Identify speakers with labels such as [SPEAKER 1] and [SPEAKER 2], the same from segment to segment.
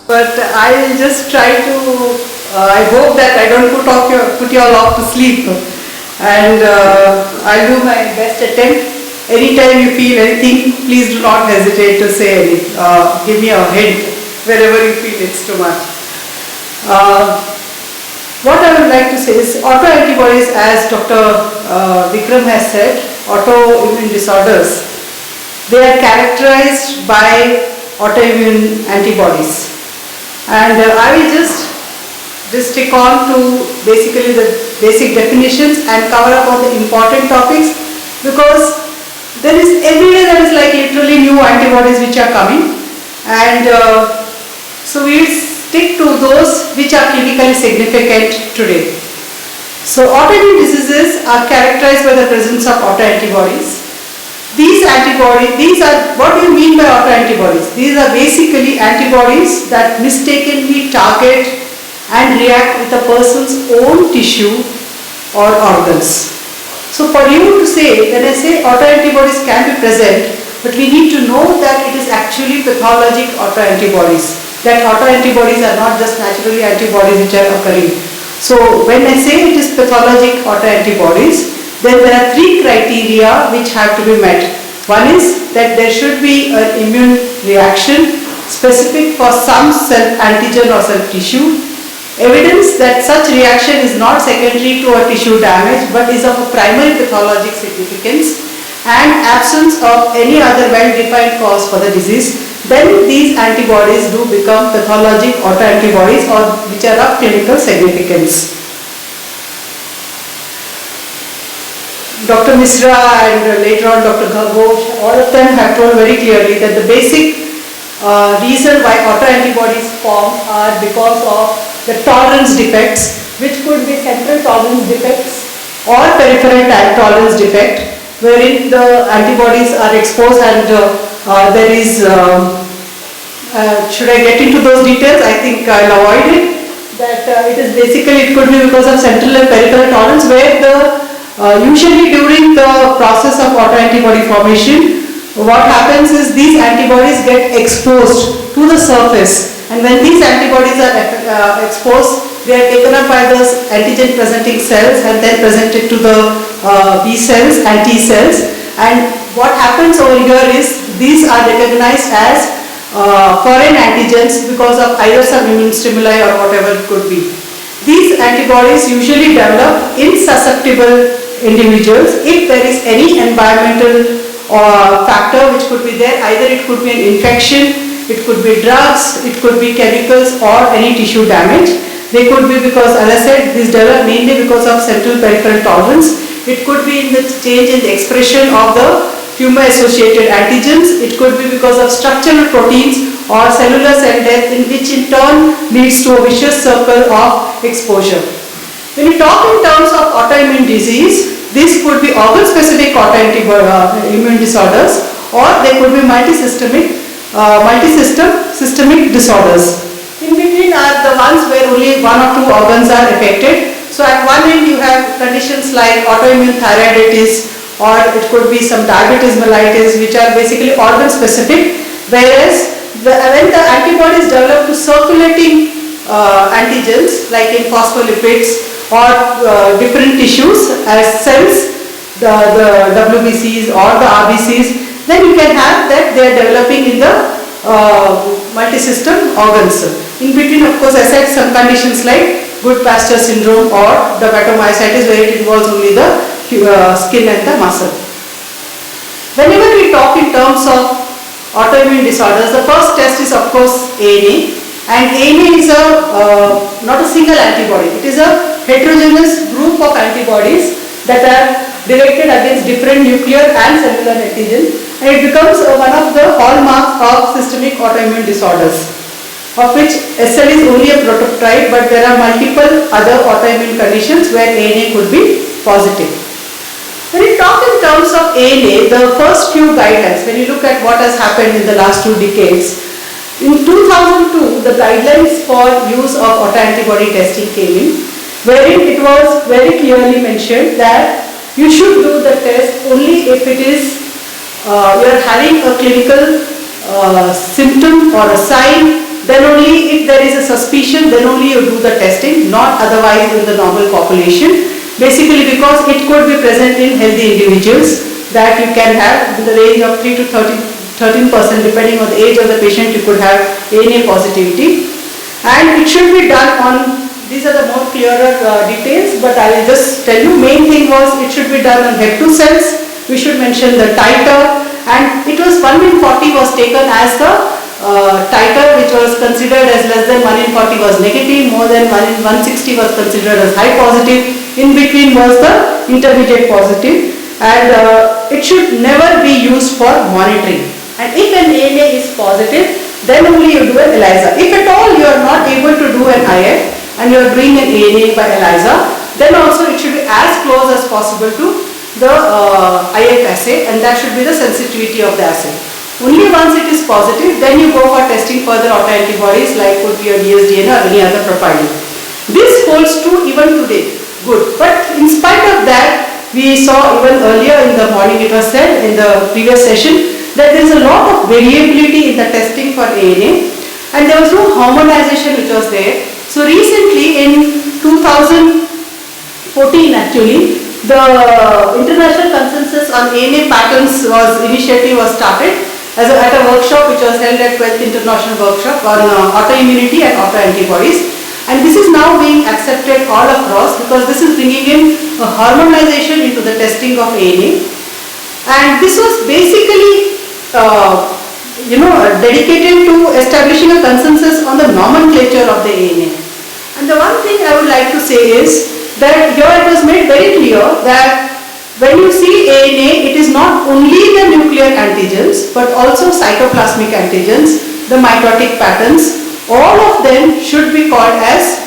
[SPEAKER 1] but I will just try to, I hope that I don't put you all off to sleep, and I'll do my best attempt. Anytime you feel anything, please do not hesitate to say anything. Give me a hint wherever you feel it's too much. What I would like to say is autoantibodies, as Dr. Vikram has said, autoimmune disorders, they are characterized by autoimmune antibodies. And I will just stick on to basically the basic definitions and cover up on the important topics, because there is every day there is like literally new antibodies which are coming, and so we will stick to those which are clinically significant today. So autoimmune diseases are characterized by the presence of autoantibodies. These are, what do you mean by autoantibodies? These are basically antibodies that mistakenly target and react with a person's own tissue or organs. So for you to say, when I say autoantibodies can be present, but we need to know that it is actually pathologic autoantibodies. That autoantibodies are not just naturally antibodies which are occurring. So when I say it is pathologic autoantibodies, then there are three criteria which have to be met. One is that there should be an immune reaction specific for some cell antigen or cell tissue, evidence that such reaction is not secondary to a tissue damage but is of a primary pathologic significance, and absence of any other well-defined cause for the disease. Then these antibodies do become pathologic autoantibodies, or which are of clinical significance. Dr. Misra and later on Dr. Ghosh, all of them have told very clearly that the basic reason why autoantibodies form are because of the tolerance defects, which could be central tolerance defects or peripheral tolerance defect, wherein the antibodies are exposed and there is, should I get into those details? I think I'll avoid it. That it is basically, it could be because of central and peripheral tolerance, where the usually during the process of autoantibody formation, what happens is these antibodies get exposed to the surface, and when these antibodies are exposed, they are taken up by those antigen presenting cells and then presented to the B cells and T cells, and what happens over here is these are recognized as foreign antigens because of either some immune stimuli or whatever it could be. These antibodies usually develop in susceptible individuals if there is any environmental factor which could be there. Either it could be an infection, it could be drugs, it could be chemicals, or any tissue damage. They could be because, as I said, these develop mainly because of central peripheral tolerance. It could be in the change in the expression of the tumor-associated antigens. It could be because of structural proteins or cellular cell death, in which in turn leads to a vicious circle of exposure. When we talk in terms of autoimmune disease, this could be organ-specific autoimmune disorders, or they could be systemic disorders. In between are the ones where only one or two organs are affected. So at one end you have conditions like autoimmune thyroiditis, or it could be some diabetes mellitus, which are basically organ-specific, whereas when the antibodies develop to circulating antigens like in phospholipids or different tissues as cells, the WBCs or the RBCs, then you can have that they are developing in the multisystem organs. In between, of course, I said some conditions like Goodpasture syndrome or dermatomyositis, where it involves only the skin and the muscle. Whenever we talk in terms of autoimmune disorders, the first test is of course ANA, and ANA is not a single antibody. It is a heterogeneous group of antibodies that are directed against different nuclear and cellular antigens, and it becomes one of the hallmarks of systemic autoimmune disorders, of which SL is only a prototype, but there are multiple other autoimmune conditions where ANA could be positive. When we talk in terms of ANA, the first few guidelines, when you look at what has happened in the last 2 decades, in 2002, the guidelines for use of autoantibody testing came in, wherein it was very clearly mentioned that you should do the test only if it is you are having a clinical symptom or a sign then only if there is a suspicion, then only you do the testing, not otherwise in the normal population. Basically because it could be present in healthy individuals that you can have in the range of 3 to 13% depending on the age of the patient, you could have ANA positivity. And it should be done on, these are the more clearer details, but I will just tell you, main thing was it should be done on Hep2 cells. We should mention the titer, and it was 1 in 40 was taken as the titer which was considered as less than 1 in 40 was negative, more than 1 in 160 was considered as high positive, in between was the intermediate positive, and it should never be used for monitoring. And if an ANA is positive, then only you do an ELISA. If at all you are not able to do an IF and you are doing an ANA by ELISA, then also it should be as close as possible to the IF assay, and that should be the sensitivity of the assay. Only once it is positive, then you go for testing further autoantibodies like could be a dsDNA or any other profiling. This holds true even today. Good. But in spite of that, we saw even earlier in the morning, it was said in the previous session, that there is a lot of variability in the testing for ANA, and there was no harmonization which was there. So recently in 2014 actually, the international consensus on ANA patterns initiative was started at a workshop which was held at 12th International Workshop on autoimmunity and autoantibodies. And this is now being accepted all across because this is bringing in a harmonization into the testing of ANA. And this was basically dedicated to establishing a consensus on the nomenclature of the ANA. And the one thing I would like to say is that here it was made very clear that when you see ANA, it is not only the nuclear antigens but also cytoplasmic antigens, the mitotic patterns, all of them should be called as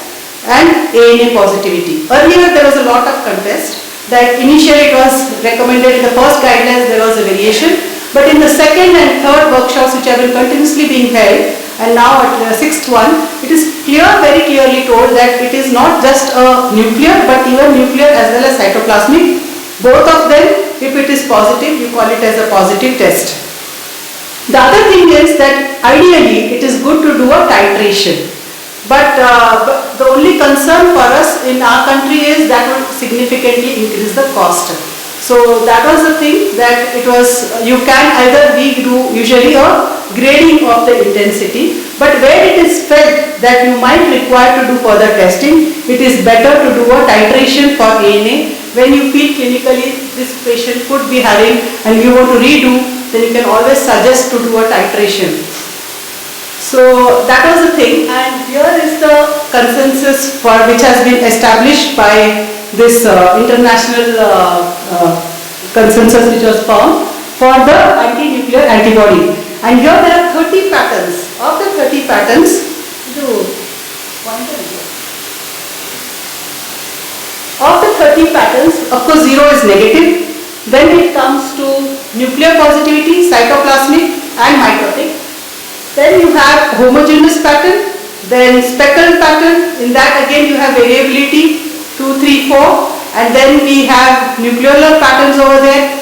[SPEAKER 1] an ANA positivity. Earlier there was a lot of contest that initially it was recommended in the first guidelines there was a variation, but in the second and third workshops which have been continuously being held, and now at the sixth one, it is very clearly told that it is not just a nuclear but even nuclear as well as cytoplasmic. Both of them, if it is positive, you call it as a positive test. The other thing is that ideally it is good to do a titration, but the only concern for us in our country is that would significantly increase the cost. So that was the thing, that it was, you can either do usually a grading of the intensity, but where it is felt that you might require to do further testing, it is better to do a titration for ANA. When you feel clinically this patient could be having and you want to redo, then you can always suggest to do a titration. So that was the thing, and here is the consensus for which has been established by this international consensus which was formed for the anti-nuclear antibody. And here there are 30 patterns. Of the 30 patterns, of course 0 is negative. Then it comes to nuclear positivity, cytoplasmic and mitotic. Then you have homogeneous pattern, then speckled pattern. In that again you have variability 2, 3, 4, and then we have nucleolar patterns over there.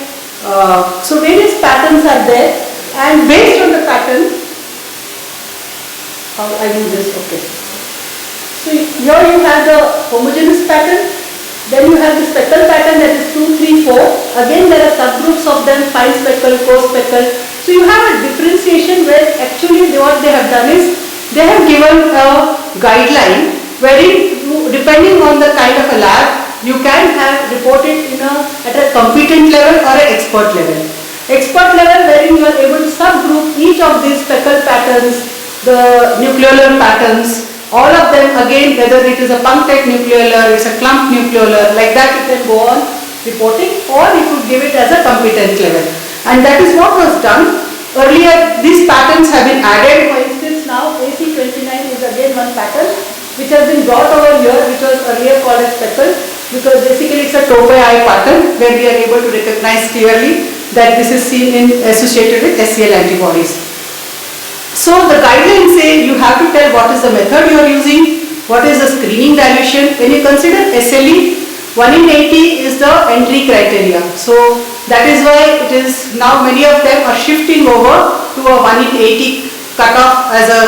[SPEAKER 1] So various patterns are there, and based on the pattern, how I do this, okay. So here you have the homogeneous pattern, then you have the speckled pattern, that is 2, 3, 4. Again there are subgroups of them, fine speckled, coarse speckled. So you have a differentiation where actually what they have done is they have given a guideline wherein depending on the kind of a lab you can have reported at a competent level or an expert level. Expert level wherein you are able to subgroup each of these speckled patterns, the nucleolar patterns, all of them again, whether it is a punctate nucleolar, it's a clump nucleolar, like that you can go on reporting, or you could give it as a competent level. And that is what was done. Earlier these patterns have been added. For instance, now AC29 is again one pattern which has been brought over here, which was earlier called as speckled, because basically it's a TOPI pattern where we are able to recognize clearly that this is seen in associated with SCL antibodies. So the guidelines say you have to tell what is the method you are using, what is the screening dilution. When you consider SLE, 1 in 80 is the entry criteria. So that is why it is now many of them are shifting over to a 1 in 80 cut off as a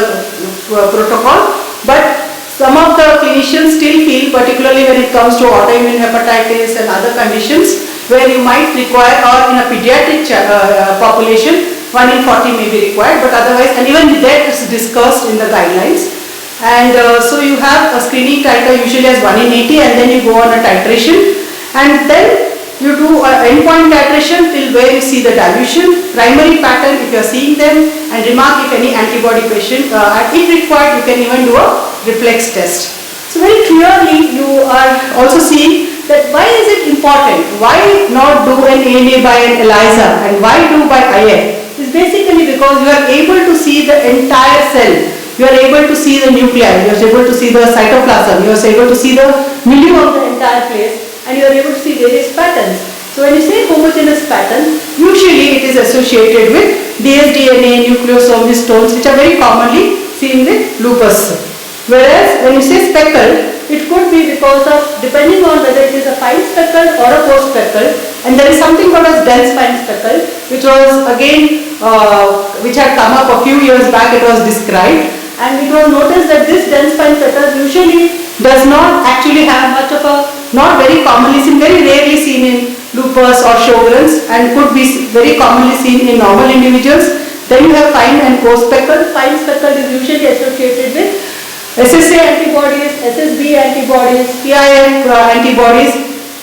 [SPEAKER 1] protocol, but some of the clinicians still feel, particularly when it comes to autoimmune hepatitis and other conditions, where you might require, or in a pediatric population, 1 in 40 may be required, but otherwise, and even that is discussed in the guidelines. And so you have a screening titer usually as 1 in 80, and then you go on a titration, and then you do an endpoint titration till where you see the dilution, primary pattern if you are seeing them, and remark if any antibody patient, and if required you can even do a reflex test. So very clearly you are also seeing that why is it important, why not do an ANA by an ELISA and why do by IF? It's basically because you are able to see the entire cell, you are able to see the nuclei, you are able to see the cytoplasm, you are able to see the milieu of the entire place, and you are able to see various patterns. So when you say homogeneous pattern, usually it is associated with dsDNA, nucleosome histones, which are very commonly seen with lupus. Whereas when you say speckled, it could be because of, depending on whether it is a fine speckled or a coarse speckled, and there is something called as dense fine speckled, which was again, which had come up a few years back, it was described, and it was noticed that this dense fine speckled usually does not actually have much of a, not very commonly seen, very rarely seen in lupus or Sjogren's, and could be very commonly seen in normal individuals. Then you have fine and coarse speckled. Fine speckled is usually associated with SSA antibodies, SSB antibodies, PIF antibodies,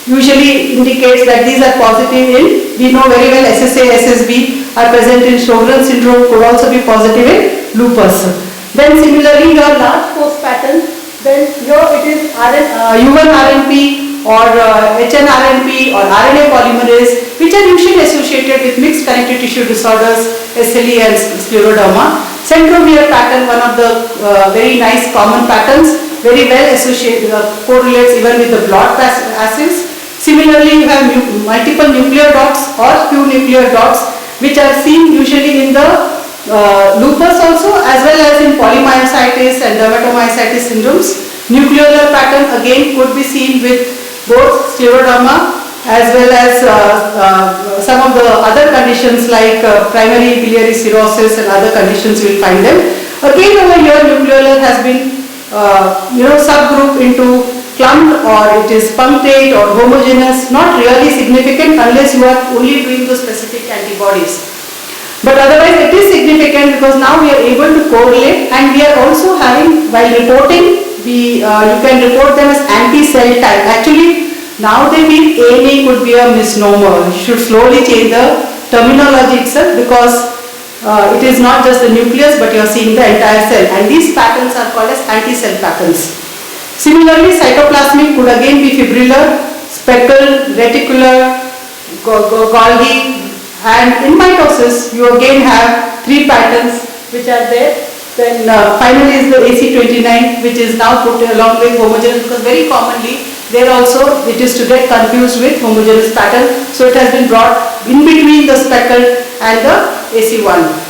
[SPEAKER 1] usually indicates that these are positive in, we know very well SSA, SSB are present in Sjogren's syndrome, could also be positive in lupus. Then similarly your large coarse pattern, then here it is U1-RNP or HNRNP or RNA polymerase, which are usually associated with mixed connective tissue disorders, SLE and scleroderma. Centromere pattern, one of the very nice common patterns, very well associated, correlates even with the blot acids. Similarly, you have multiple nuclear dots or few nuclear dots, which are seen usually in the lupus also, as well as in polymyositis and dermatomyositis syndromes. Nuclear pattern again could be seen with both scleroderma as well as some of the other conditions like primary biliary cirrhosis and other conditions you will find them. Again over here nucleolar has been subgroup into clumped or it is punctate or homogeneous, not really significant unless you are only doing the specific antibodies. But otherwise it is significant because now we are able to correlate, and we are also having, while reporting, you can report them as anti-cell type. Actually, now they feel ANA could be a misnomer. You should slowly change the terminology itself because it is not just the nucleus but you are seeing the entire cell, and these patterns are called as anti-cell patterns. Similarly, cytoplasmic could again be fibrillar, speckled, reticular, Golgi, and in mitosis you again have 3 patterns which are there. Then finally is the AC29, which is now put along with homogeneous, because very commonly there also it is to get confused with homogeneous pattern, so it has been brought in between the speckled and the AC1.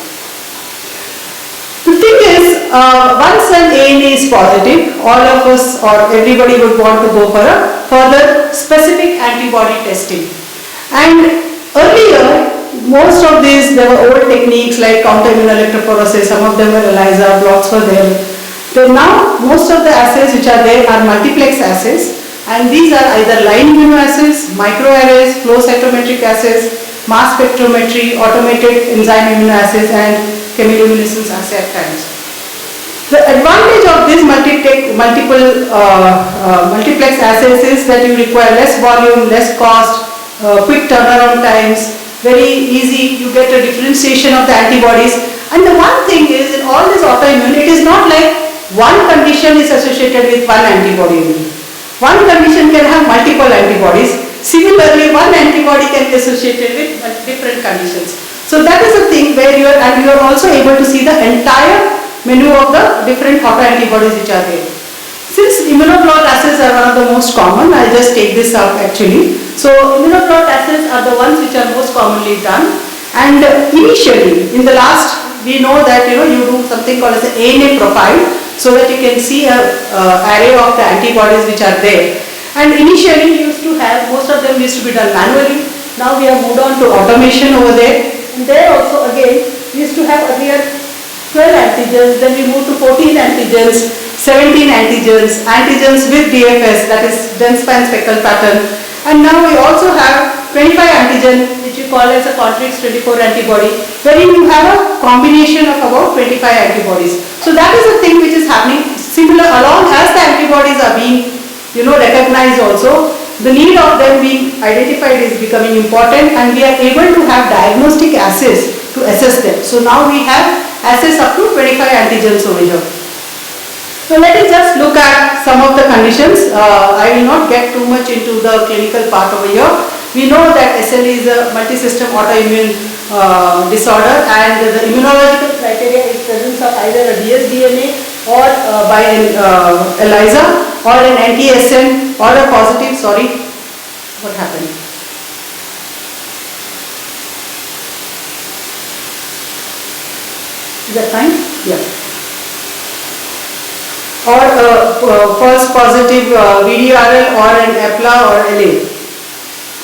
[SPEAKER 1] The thing is, once an ANA is positive, all of us or everybody would want to go for a further specific antibody testing. And earlier, most of these, there were old techniques like counter-immune electrophoresis, some of them were ELISA, blots were there. So now, most of the assays which are there are multiplex assays, and these are either line immunoassays, microarrays, flow cytometric assays, mass spectrometry, automated enzyme immunoassays, and chemiluminescence assay at times. The advantage of these multiplex assays is that you require less volume, less cost, quick turnaround times, very easy, you get a differentiation of the antibodies. And the one thing is, in all this autoimmune, it is not like one condition is associated with one antibody only. One condition can have multiple antibodies. Similarly, one antibody can be associated with different conditions. So that is the thing where you are also able to see the entire menu of the different autoantibodies which are there. Since immunoblot assays are one of the most common, I'll just take this up actually. So immunoblot assays are the ones which are most commonly done, and initially in the last we know that you do something called as an ANA profile, so that you can see a array of the antibodies which are there. And initially we used to have, most of them used to be done manually. Now we have moved on to automation over there, and there also again we used to have earlier 12 antigens, then we move to 14 antigens, 17 antigens, antigens with DFS, that is dense span speckle pattern, and now we also have 25 antigen, which you call as a Contrix 24 antibody, wherein you have a combination of about 25 antibodies. So that is the thing which is happening. Similar, along as the antibodies are being, recognized also, the need of them being identified is becoming important, and we are able to have diagnostic assays to assess them. So now we have assays up to 25 antigens over here. So let us just look at some of the conditions. I will not get too much into the clinical part over here. We know that SLE is a multi-system autoimmune disorder, and the immunological criteria is presence of either a dsDNA or by an ELISA or an anti-SN or a positive, what happened? Is that fine? Yeah. Or false positive VDRL or an EPLA or LA.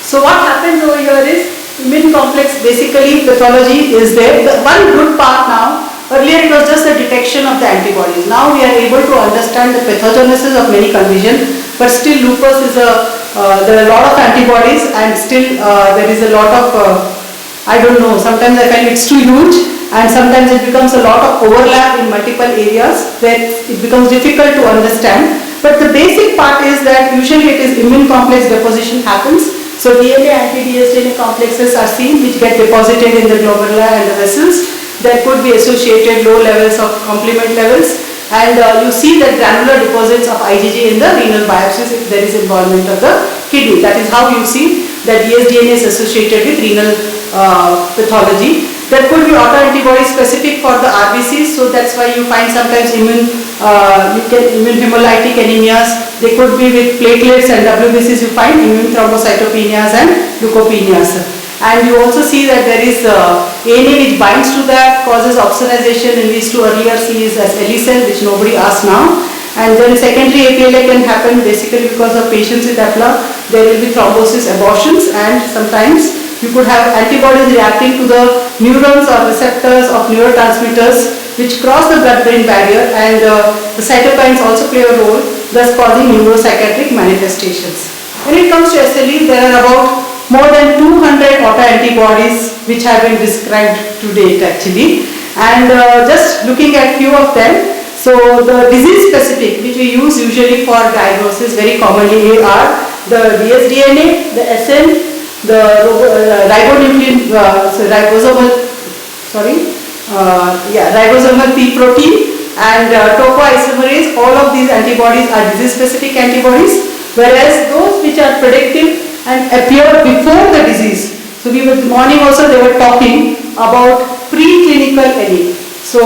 [SPEAKER 1] So what happens over here is immune complex basically pathology is there. The one good part now, earlier it was just the detection of the antibodies. Now we are able to understand the pathogenesis of many conditions, but still lupus is there are a lot of antibodies, and still there is a lot of, I don't know, sometimes I find it's too huge, and sometimes it becomes a lot of overlap in multiple areas where it becomes difficult to understand. But the basic part is that usually it is immune complex deposition happens. So DNA anti-dsDNA complexes are seen, which get deposited in the globula and the vessels. There could be associated low levels of complement levels, and you see that granular deposits of IgG in the renal biopsies if there is involvement of the kidney. That is how you see that dsDNA is associated with renal pathology. There could be autoantibodies specific for the RBCs, so that's why you find sometimes immune hemolytic anemias. They could be with platelets, and WBCs you find immune thrombocytopenias and leukopenias. And you also see that there is ANA which binds to that, causes opsonization in these two earlier Cs as Elicel, which nobody asks now. And then secondary APLA can happen basically because of patients with EPLA. There will be thrombosis, abortions, and sometimes you could have antibodies reacting to the neurons or receptors of neurotransmitters which cross the blood-brain barrier, and the cytokines also play a role, thus causing neuropsychiatric manifestations. When it comes to SLE, there are about more than 200 autoantibodies which have been described to date actually, and just looking at few of them. So the disease specific which we use usually for diagnosis very commonly are the dsDNA, the SN, the ribosomal P protein, and topoisomerase. All of these antibodies are disease-specific antibodies, whereas those which are predictive and appear before the disease. So we were morning also they were talking about preclinical LE. So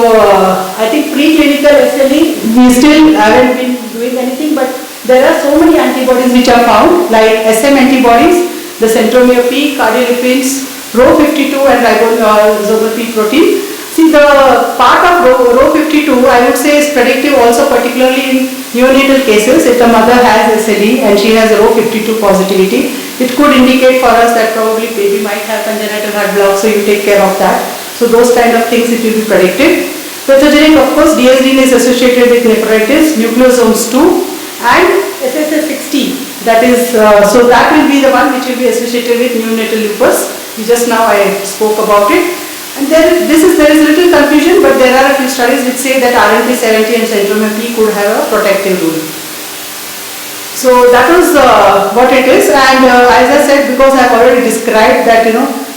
[SPEAKER 1] I think preclinical SLE we still haven't been doing anything, but there are so many antibodies which are found, like SM antibodies, the centromere P, cardiolipins, Rho52 and ribosomal P protein. See, the part of Rho52 I would say is predictive also, particularly in neonatal cases. If the mother has SLE and she has Rho52 positivity, it could indicate for us that probably baby might have congenital heart block, so you take care of that. So those kind of things it will be predictive. Pathogenic, of course, dsDNA is associated with nephritis, nucleosomes 2 and SSS60. That is, so that will be the one which will be associated with neonatal lupus. Just now I spoke about it. And there is little confusion, but there are a few studies which say that RNP70 and centromere P could have a protective role. So that was what it is, and as I said, because I have already described that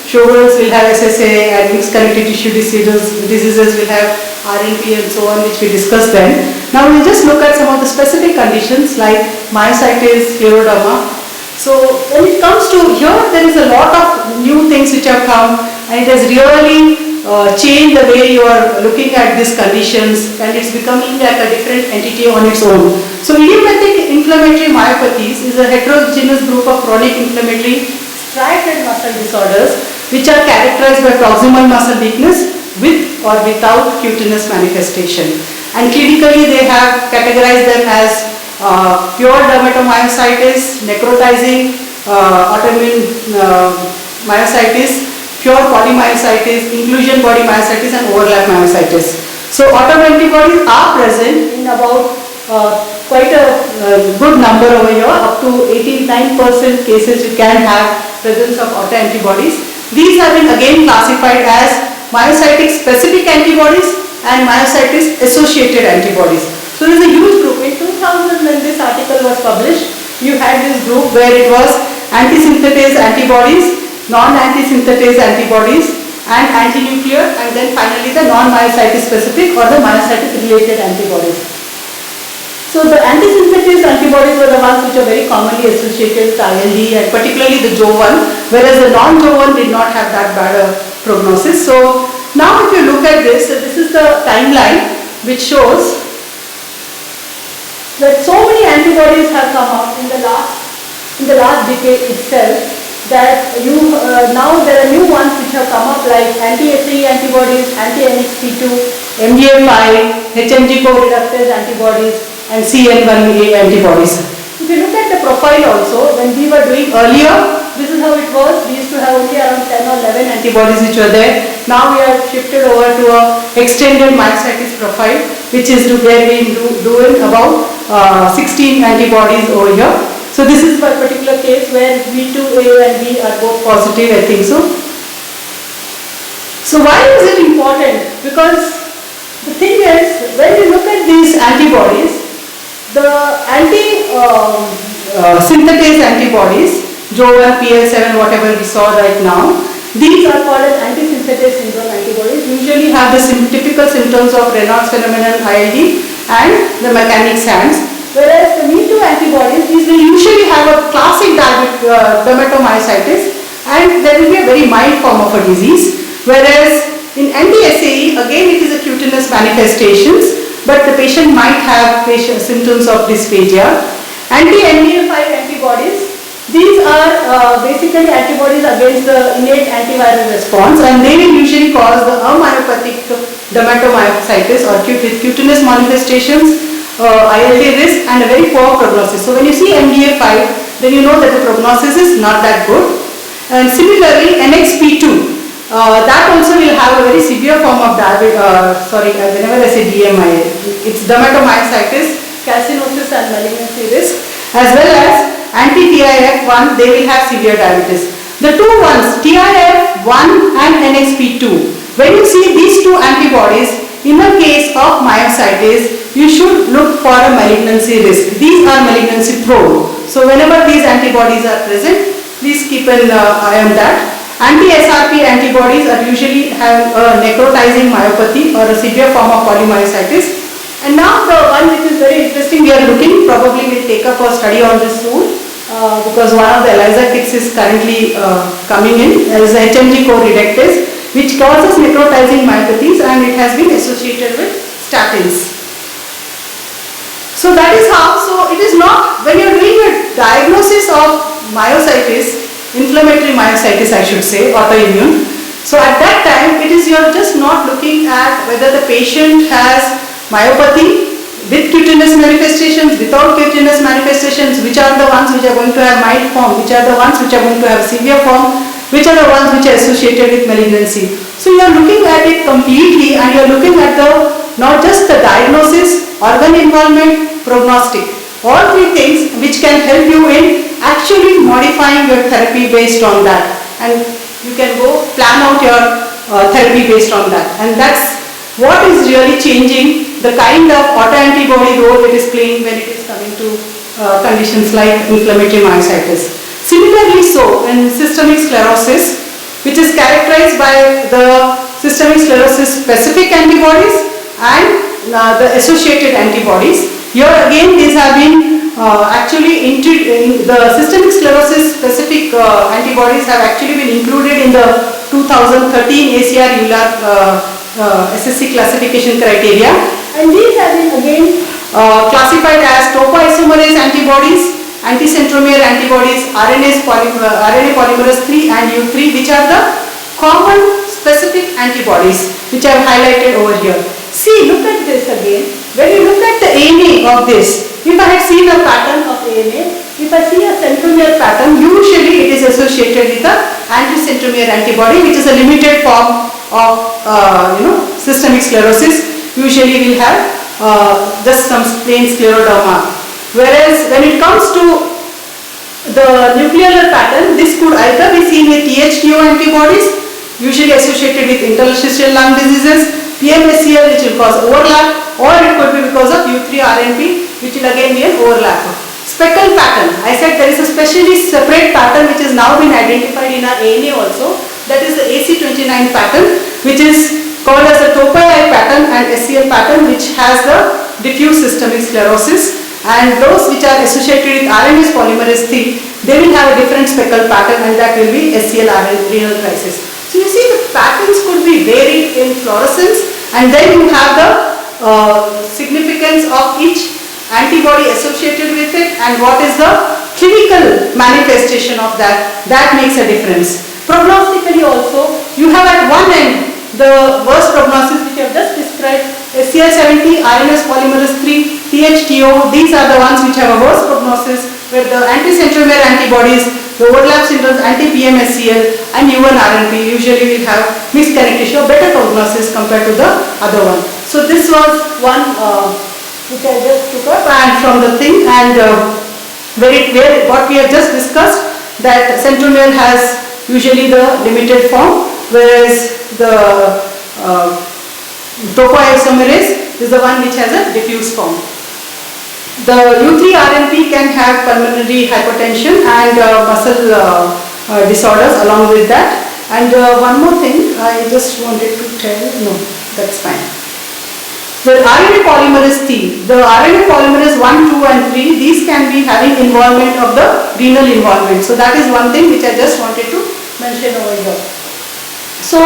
[SPEAKER 1] Sjogren's will have SSA and mixed connective tissue diseases will have RNP and so on, which we discussed then. Now we'll just look at some of the specific conditions like myositis, scleroderma. So when it comes to here, there is a lot of new things which have come, and it has really changed the way you are looking at these conditions, and it's becoming like a different entity on its own. So idiopathic inflammatory myopathies is a heterogeneous group of chronic inflammatory striated muscle disorders which are characterized by proximal muscle weakness with or without cutaneous manifestation. And clinically they have categorized them as pure dermatomyositis, necrotizing autoimmune myositis, pure polymyositis, inclusion body myositis, and overlap myositis. So autoantibodies are present in about quite a good number over here, up to 89% cases you can have presence of autoantibodies. These have been again classified as myositis specific antibodies and myositis associated antibodies. So there is a huge group. In 2000 when this article was published, you had this group where it was anti-synthetase antibodies, non-anti-synthetase antibodies and anti-nuclear, and then finally the non-myositis specific or the myositis related antibodies. So the anti-synthetase antibodies were the ones which are very commonly associated with ILD and particularly the JO1, whereas the non-JO1 did not have that bad a prognosis. So now if you look at this, this is the timeline which shows that so many antibodies have come up in the last decade itself, that now there are new ones which have come up like anti-SAE antibodies, anti-NXP2, MDA5, HMG co-reductase antibodies and CN1A antibodies. If you look at the profile also, when we were doing earlier, this is how it was. We used to have only around 10 or 11 antibodies which were there. Now we have shifted over to a extended myositis profile, which is where we doing about 16 antibodies over here. So this is a particular case where V2A and B are both positive, I think so. So why is it important? Because the thing is, when you look at these antibodies, the anti-synthetase antibodies, JO1, PL7, whatever we saw right now, these are called as anti-synthetase syndrome antibodies, usually have the typical symptoms of Raynaud's phenomenon, ILD and the mechanics hands. Whereas the Me2 antibodies, these will usually have a classic dermatomyositis and there will be a very mild form of a disease. Whereas in anti-SAE, again it is a cutaneous manifestations, but the patient might have symptoms of dysphagia. Anti-MDA5 antibodies, these are basically antibodies against the innate antiviral response and they will usually cause the amyopathic dermatomyositis or with cutaneous manifestations, ILD risk and a very poor prognosis. So when you see MDA5, then you know that the prognosis is not that good. And similarly, NXP2, that also will have a very severe form of diabetes, whenever I say DMI, it's dermatomyositis, calcinosis and malignancy risk, as well as anti-TIF1, they will have severe diabetes. The two ones, TIF1 and NXP2, when you see these two antibodies, in the case of myositis, you should look for a malignancy risk. These are malignancy prone. So whenever these antibodies are present, please keep an eye on that. Anti-SRP antibodies are usually have a necrotizing myopathy or a severe form of polymyositis. And now the one which is very interesting, we are looking, probably will take up a study on this soon because one of the ELISA kits is currently coming in. There is HMG co-reductase which causes necrotizing myopathies and it has been associated with statins. So that is how, so it is not, when you are doing a diagnosis of myositis, inflammatory myositis I should say, autoimmune. So at that time, it is you are just not looking at whether the patient has myopathy with cutaneous manifestations, without cutaneous manifestations, which are the ones which are going to have mild form, which are the ones which are going to have severe form, which are the ones which are associated with malignancy. So you are looking at it completely and you are looking at the, not just the diagnosis, organ involvement, prognostic. All three things which can help you in actually modifying your therapy based on that. And you can go plan out your therapy based on that. And that's what is really changing the kind of autoantibody role it is playing when it is coming to conditions like inflammatory myositis. Similarly so in systemic sclerosis, which is characterized by the systemic sclerosis specific antibodies and the associated antibodies. Here again these have been the systemic sclerosis specific antibodies have actually been included in the 2013 ACR-EULAR SSC classification criteria, and these have been again classified as topoisomerase antibodies, anticentromere antibodies, RNA polymerase 3 and U3, which are the common specific antibodies which I have highlighted over here. See, look at this again. When you look at the ANA of this, if I have seen a pattern of ANA, if I see a centromere pattern, usually it is associated with the anticentromere antibody, which is a limited form of systemic sclerosis. usually will have just some plain scleroderma. Whereas when it comes to the nuclear pattern, this could either be seen with THTO antibodies, usually associated with interstitial lung diseases, PMSCL, which will cause overlap, or it could be because of U3-RNP, which will again be an overlap. Speckle pattern, I said there is a specially separate pattern which has now been identified in our ANA also, that is the AC29 pattern, which is called as the Topai pattern and SCL pattern, which has the diffuse systemic sclerosis. And those which are associated with RNase polymerase III, they will have a different speckle pattern, and that will be SCL renal crisis. So you see the patterns could be varied in fluorescence, and then you have the significance of each antibody associated with it and what is the clinical manifestation of that. That makes a difference. Prognostically also, you have at one end the worst prognosis which I have just described, SCL70, RNase polymerase III, THTO, these are the ones which have a worse prognosis, where the anti-centromere antibodies, the overlap syndromes, anti-PMSCL and U1-RNP usually will have mixed connectivity or better prognosis compared to the other one. So this was one which I just took up and from the thing, and where what we have just discussed, that centromere has usually the limited form, whereas the topoisomerase is the one which has a diffuse form. The U3-RNP can have pulmonary hypertension and muscle disorders along with that. And one more thing I just wanted to tell, no, that's fine. The RNA polymerase T, the RNA polymerase 1, 2 and 3, these can be having involvement of the renal involvement. So that is one thing which I just wanted to mention over here. So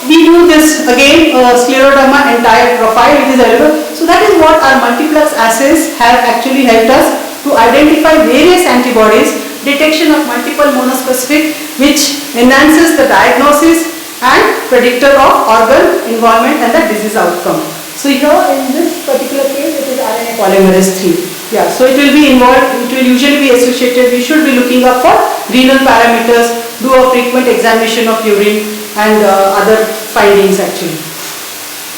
[SPEAKER 1] we do this again, scleroderma entire profile which is available. So that is what our multiplex assays have actually helped us to identify various antibodies, detection of multiple monospecific, which enhances the diagnosis and predictor of organ involvement and the disease outcome. So here in this particular case it is RNA polymerase III. Yeah, so it will be involved, it will usually be associated, we should be looking up for renal parameters, do a frequent examination of urine and other findings actually.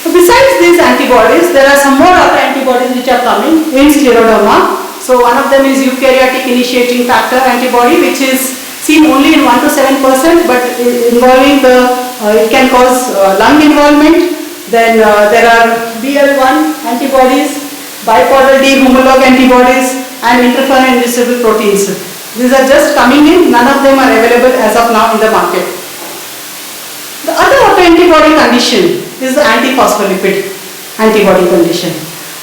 [SPEAKER 1] So besides these antibodies, there are some more other antibodies which are coming in scleroderma. So one of them is eukaryotic initiating factor antibody, which is seen only in 1 to 7%, but involving the, it can cause lung involvement. Then there are BL1 antibodies, bipolar D homolog antibodies and interferon inducible proteins. These are just coming in, none of them are available as of now in the market. The other autoantibody condition is the antiphospholipid antibody condition.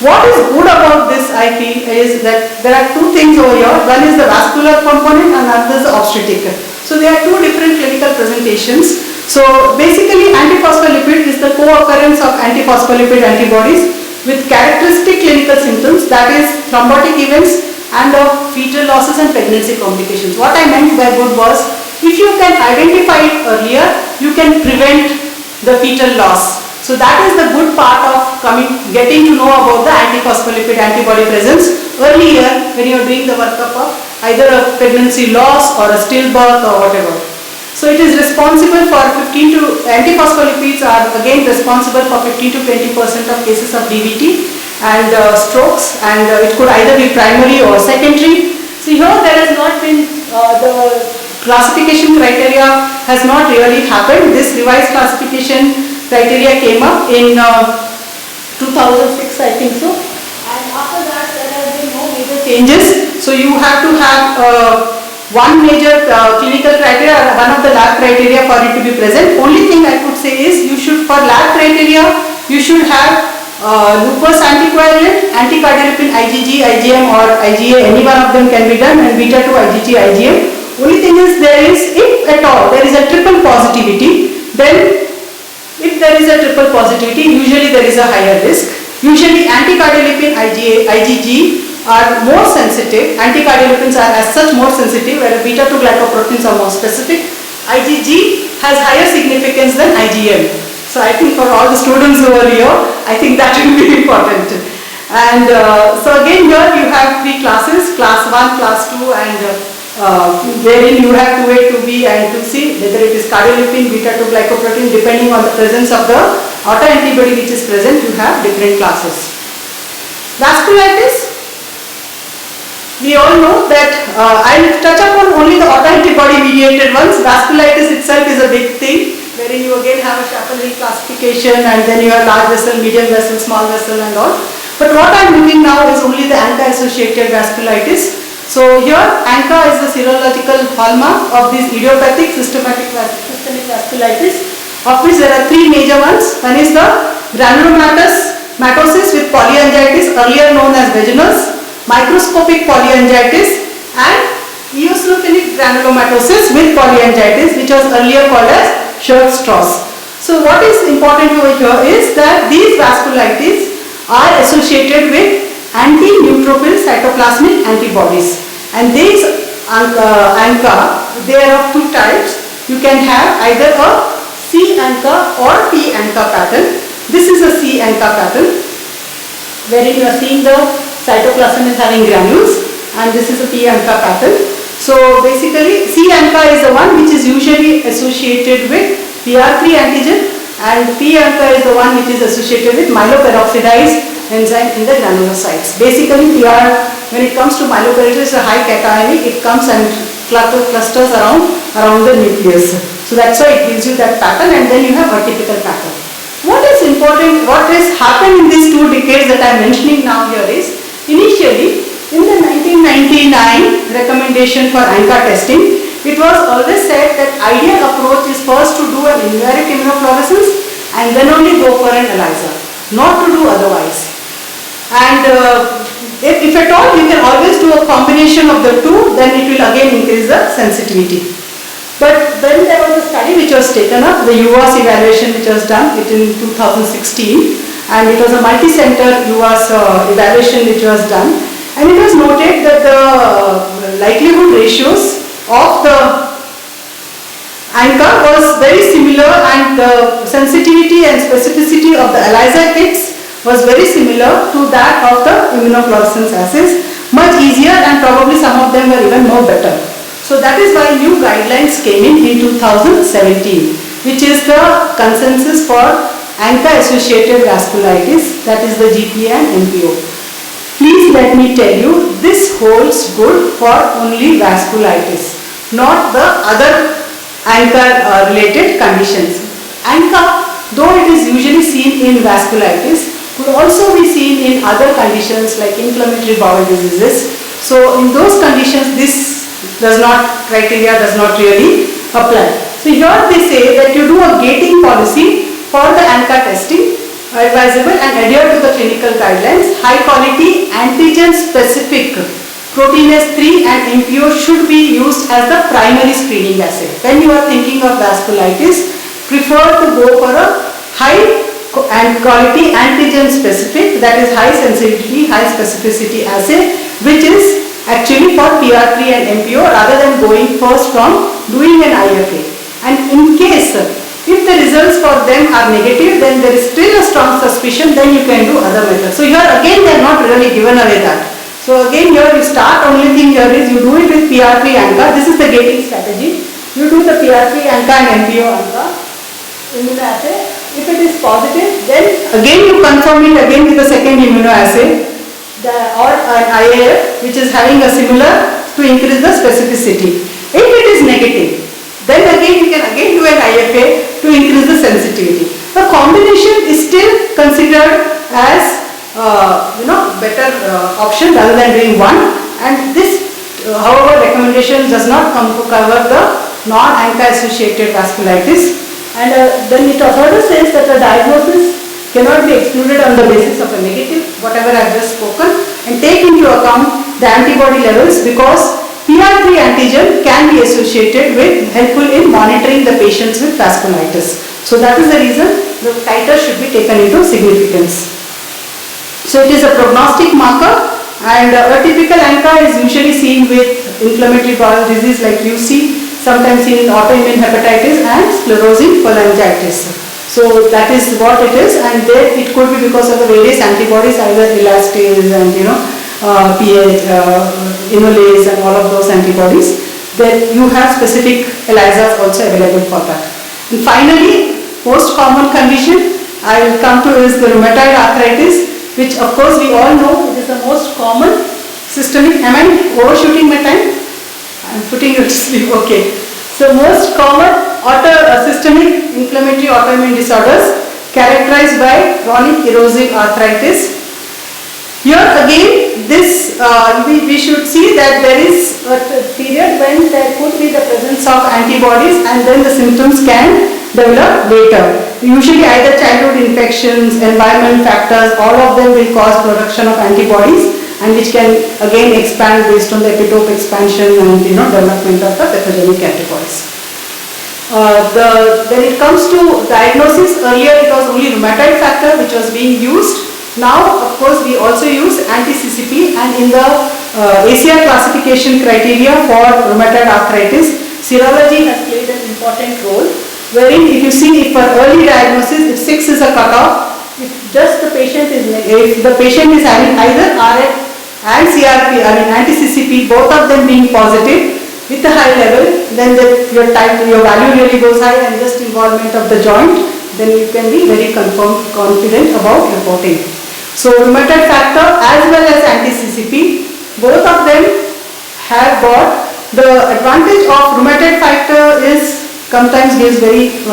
[SPEAKER 1] What is good about this I feel is that there are two things over here. One is the vascular component and another is the obstetric. So there are two different clinical presentations. So basically antiphospholipid is the co-occurrence of antiphospholipid antibodies with characteristic clinical symptoms, that is thrombotic events and of fetal losses and pregnancy complications. What I meant by good was, if you can identify it earlier, you can prevent the fetal loss. So that is the good part of getting to know about the antiphospholipid antibody presence earlier when you are doing the workup of either a pregnancy loss or a stillbirth or whatever. So it is responsible for antiphospholipids are again responsible for 15 to 20% of cases of DVT and strokes, and it could either be primary or secondary. So here there has not been, the classification criteria has not really happened. This revised classification criteria came up in 2006 I think so, and after that there have been no major changes. So you have to have one major clinical criteria or one of the lab criteria for it to be present. Only thing I could say is you should, for lab criteria, you should have lupus anticoagulant, anticardiolipin IgG, IgM or IgA, any one of them can be done, and beta 2 IgG, IgM. Only thing is there is, if at all there is a triple positivity, then if there is a triple positivity, usually there is a higher risk. Usually anticardiolipin IgA, IgG are more sensitive, anticardiolipins are as such more sensitive, whereas beta 2 glycoproteins are more specific. IgG has higher significance than IgM. So I think for all the students over here, I think that will be important. And so again here you have three classes, class 1, class 2 and wherein you have 2A, 2B and 2C, whether it is cardiolipin, beta-2 glycoprotein, depending on the presence of the autoantibody which is present, you have different classes. Vasculitis, we all know that I will touch upon only the autoantibody mediated ones. Vasculitis itself is a big thing, wherein you again have a Shapiro classification and then you have large vessel, medium vessel, small vessel and all. But what I am doing now is only the ANCA-associated vasculitis. So here ANCA is the serological hallmark of this idiopathic systemic vasculitis, of which there are three major ones. One is the granulomatosis with polyangiitis, earlier known as vaginals, microscopic polyangiitis, and eosinophilic granulomatosis with polyangiitis, which was earlier called as Church-Strauss. So what is important over here is that these vasculitis are associated with anti-neutrophil cytoplasmic antibodies, and these ANCA, they are of two types. You can have either a C ANCA or P ANCA pattern. This is a C ANCA pattern, wherein you are seeing the cytoplasm is having granules, and this is a P ANCA pattern. So basically C ANCA is the one which is usually associated with PR3 antigen, and P ANCA is the one which is associated with myeloperoxidase enzyme in the granulocytes. Basically PR, when it comes to myeloperoxidase, is a high cationic, it comes and clusters around the nucleus. So that's why it gives you that pattern, and then you have a typical pattern. What is important, what has happened in these 2 decades that I am mentioning now here is, initially in the 1999 recommendation for ANCA testing, it was always said that ideal approach is first to do an invariant immunofluorescence and then only go for an ELISA, not to do otherwise. And if at all you can always do a combination of the two, then it will again increase the sensitivity. But then there was a study which was taken up, the UAS evaluation which was done in 2016, and it was a multi-center UAS evaluation which was done, and it was noted that the likelihood ratios of the ANCA was very similar, and the sensitivity and specificity of the ELISA kits was very similar to that of the immunofluorescence assays, much easier, and probably some of them were even more better. So that is why new guidelines came in 2017, which is the consensus for ANCA-associated vasculitis, that is the GPA and MPO. Please let me tell you, this holds good for only vasculitis, not the other ANCA-related conditions. ANCA, though it is usually seen in vasculitis, could also be seen in other conditions like inflammatory bowel diseases. So in those conditions, this criteria does not really apply. So here they say that you do a gating policy for the ANCA testing, advisable, and adhere to the clinical guidelines. High quality antigen specific proteinase 3 and MPO should be used as the primary screening assay. When you are thinking of vasculitis, prefer to go for a high and quality antigen specific, that is high sensitivity, high specificity assay, which is actually for PR3 and MPO, rather than going first from doing an IFA. And in case if the results for them are negative, then there is still a strong suspicion, then you can do other methods. So here again they are not really given away that. So again here you start, only thing here is you do it with PR3 ANCA. This is the gating strategy. You do the PR3 ANCA and MPO ANCA immunoassay. If it is positive, then again you confirm it again with the second immunoassay or an IAF, which is having a similar, to increase the specificity. If it is negative, then again you can again do an IFA to increase the sensitivity. The combination is still considered as better option rather than doing one, and this however recommendation does not come to cover the non-ANCA associated vasculitis. And then it further says that the diagnosis cannot be excluded on the basis of a negative, whatever I have just spoken, and take into account the antibody levels, because PR3 antigen can be associated with, helpful in monitoring the patients with vasculitis. So that is the reason the titer should be taken into significance. So it is a prognostic marker, and a typical ANCA is usually seen with inflammatory bowel disease like UC, sometimes seen in autoimmune hepatitis and sclerosing cholangitis. So that is what it is, and there it could be because of the various antibodies, either elastase and Inolase and all of those antibodies, then you have specific ELISAs also available for that. And finally, most common condition I will come to is the rheumatoid arthritis, which of course we all know it is the most common systemic. Am I overshooting my time? I am putting you to sleep. Okay. So most common systemic inflammatory autoimmune disorders characterized by chronic erosive arthritis. Here again, this we should see that there is a period when there could be the presence of antibodies and then the symptoms can develop later. Usually either childhood infections, environment factors, all of them will cause production of antibodies and which can again expand based on the epitope expansion and development of the pathogenic antibodies. When it comes to diagnosis, earlier it was only rheumatoid factor which was being used. Now, of course, we also use anti-CCP, and in the ACR classification criteria for rheumatoid arthritis, serology has played an important role, wherein if you see if for early diagnosis, if 6 is a cutoff, if just the patient is having either RF and CRP, anti-CCP, both of them being positive with a high level, then your value really goes high and just involvement of the joint, then you can be very confident about reporting. So rheumatoid factor as well as anti-CCP, both of them have got the advantage of rheumatoid factor is sometimes gives very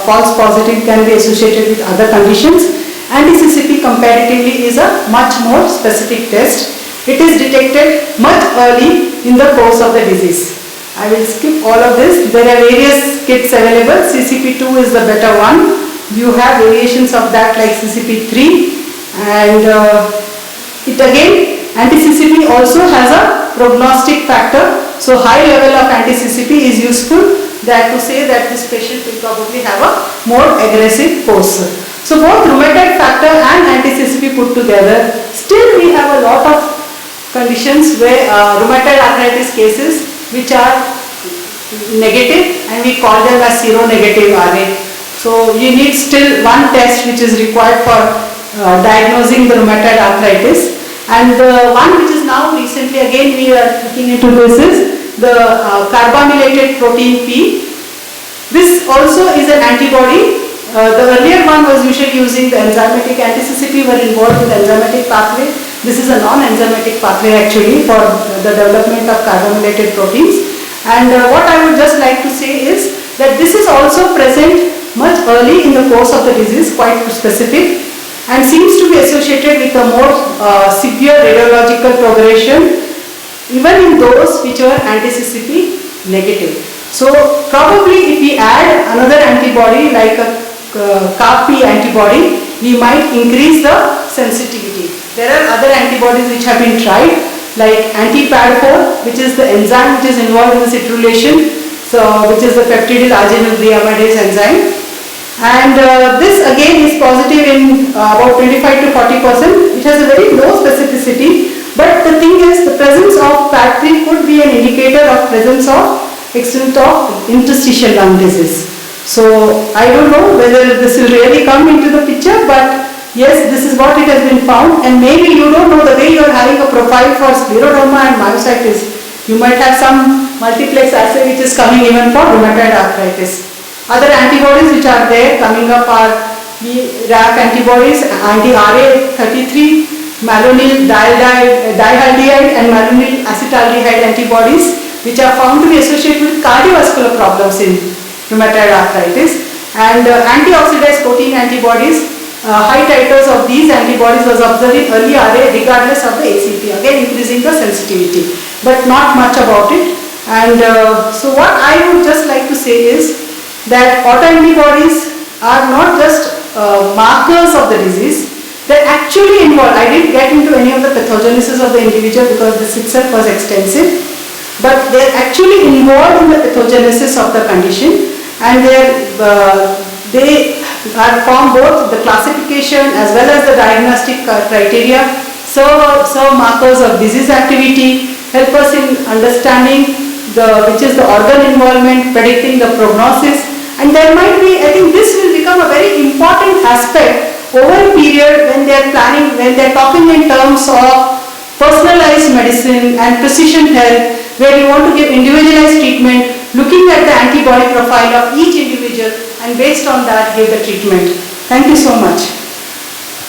[SPEAKER 1] false positive, can be associated with other conditions. Anti-CCP comparatively is a much more specific test. It is detected much early in the course of the disease. I will skip all of this. There are various kits available. CCP2 is the better one. You have variations of that like CCP3. And it again, anti-CCP also has a prognostic factor. So high level of anti-CCP is useful that to say that this patient will probably have a more aggressive course. So both rheumatoid factor and anti-CCP put together, still we have a lot of conditions where rheumatoid arthritis cases which are negative and we call them as seronegative RA. So you need still one test which is required for diagnosing the rheumatoid arthritis, and the one which is now recently again we are looking into this is the carbamylated protein P. This also is an antibody. The earlier one was usually using the enzymatic anti-CCP were involved in the enzymatic pathway. This is a non-enzymatic pathway actually for the development of carbamylated proteins, and what I would just like to say is that this is also present much early in the course of the disease, quite specific, and seems to be associated with a more severe radiological progression even in those which are anti-CCP negative. So probably if we add another antibody like a CARP antibody, we might increase the sensitivity. There are other antibodies which have been tried like anti-PAD4, which is the enzyme which is involved in the citrullination, so which is the peptidyl arginine deamidase enzyme. And this again is positive in about 25 to 40%. It has a very low specificity, but the thing is the presence of PAD3 could be an indicator of presence of extent of interstitial lung disease. So I don't know whether this will really come into the picture, but yes, this is what it has been found, and maybe you don't know the way you are having a profile for scleroderma and myositis. You might have some multiplex assay which is coming even for rheumatoid arthritis. Other antibodies which are there coming up are RAF antibodies, anti-RA33, malonyl dihaldehyde and malonyl acetaldehyde antibodies, which are found to be associated with cardiovascular problems in rheumatoid arthritis, and antioxidase protein antibodies. High titers of these antibodies was observed in early RA regardless of the ACP, again increasing the sensitivity, but not much about it. And so what I would just like to say is that autoantibodies are not just markers of the disease, they actually involve, I didn't get into any of the pathogenesis of the individual because this itself was extensive, but they are actually involved in the pathogenesis of the condition, and they are form both the classification as well as the diagnostic criteria, serve markers of disease activity, help us in understanding which is the organ involvement, predicting the prognosis, and there might be, I think this will become a very important aspect over a period when they are planning, when they are talking in terms of personalized medicine and precision health, where we want to give individualized treatment, looking at the antibody profile of each individual and based on that give the treatment. Thank you so much.